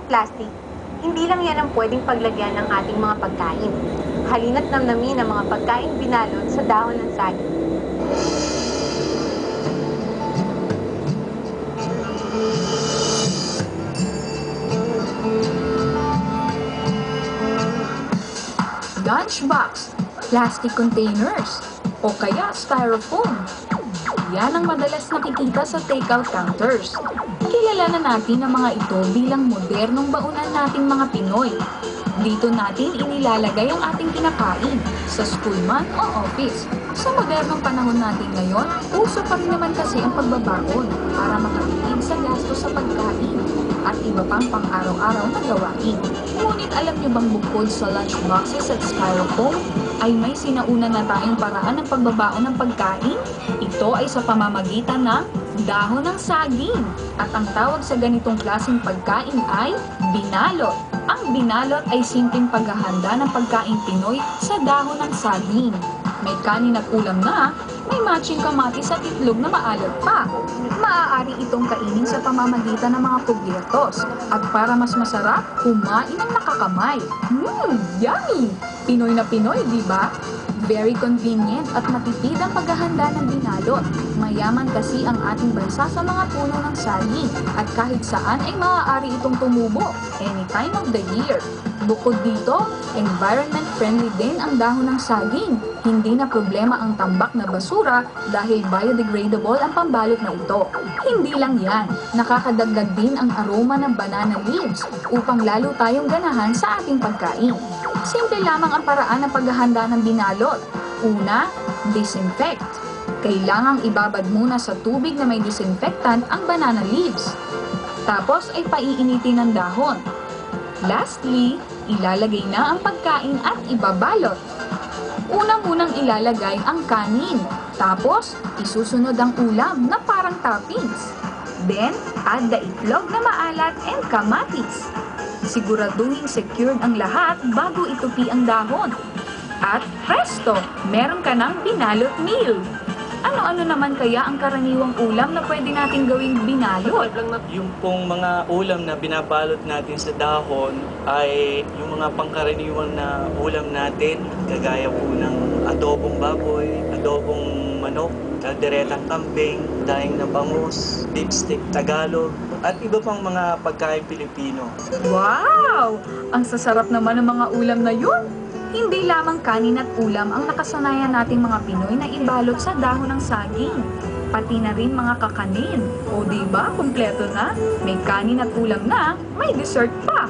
Plastic, hindi lang yan ang pwedeng paglagyan ng ating mga pagkain. Halina't namnamin ang mga pagkain binalot sa dahon ng saging. Lunchbox, plastic containers, o kaya styrofoam. Yan ang madalas nakikita sa takeout counters. Kilala na natin ang mga ito bilang modernong baunan nating mga Pinoy. Dito natin inilalagay ang ating kinakain, sa school man o office. Sa modernong panahon natin ngayon, uso pa rin naman kasi ang pagbabaon para makatipid sa gasto sa pagkain at iba pang pang-araw-araw na gawain. Ngunit alam niyo bang bukod sa lunchboxes at styrofoam, ay may sinauna na tayong paraan ng pagbabaon ng pagkain? Ito ay sa pamamagitan ng dahon ng saging. At ang tawag sa ganitong klaseng pagkain ay binalot. Ang binalot ay simpleng paghahanda ng pagkain Pinoy sa dahon ng saging. May kanin at ulam na, may matching kamatis at itlog na maalat pa. Maaari itong kainin sa pamamagitan ng mga kubyertos. At para mas masarap, kumain ng nakakamay. Yummy! Pinoy na Pinoy, di ba? Very convenient at matipid ang paghahanda ng binalot. Mayaman kasi ang ating bansa sa mga puno ng saging at kahit saan ay maaari itong tumubo any time of the year. Bukod dito, environment friendly din ang dahon ng saging. Hindi na problema ang tambak na basura dahil biodegradable ang pambalot na ito. Hindi lang yan, nakakadagdag din ang aroma ng banana leaves upang lalo tayong ganahan sa ating pagkain. Simple lamang ang paraan ng paghahanda ng binalot. Una, disinfect. Kailangang ibabad muna sa tubig na may disinfectant ang banana leaves. Tapos ay paiinitin ng dahon. Lastly, ilalagay na ang pagkain at ibabalot. Una munang ilalagay ang kanin. Tapos, isusunod ang ulam na parang toppings. Then, add the itlog na maalat and kamatis. Siguraduhin secured ang lahat bago itupi ang dahon. At presto, meron ka ng binalot meal. Ano-ano naman kaya ang karaniwang ulam na pwede natin gawing binalot? Yung pong mga ulam na binabalot natin sa dahon ay yung mga pangkaraniwang na ulam natin, kagaya po ng adobong baboy, adobong manok, kalderetang kambing, daing na bangus, beef stick Tagalog, at iba pang mga pagkain Pilipino. Wow! Ang sasarap naman ng mga ulam na yun! Hindi lamang kanin at ulam ang nakasanayan nating mga Pinoy na ibalot sa dahon ng saging. Pati na rin mga kakanin. O diba, kumpleto na? May kanin at ulam na, may dessert pa!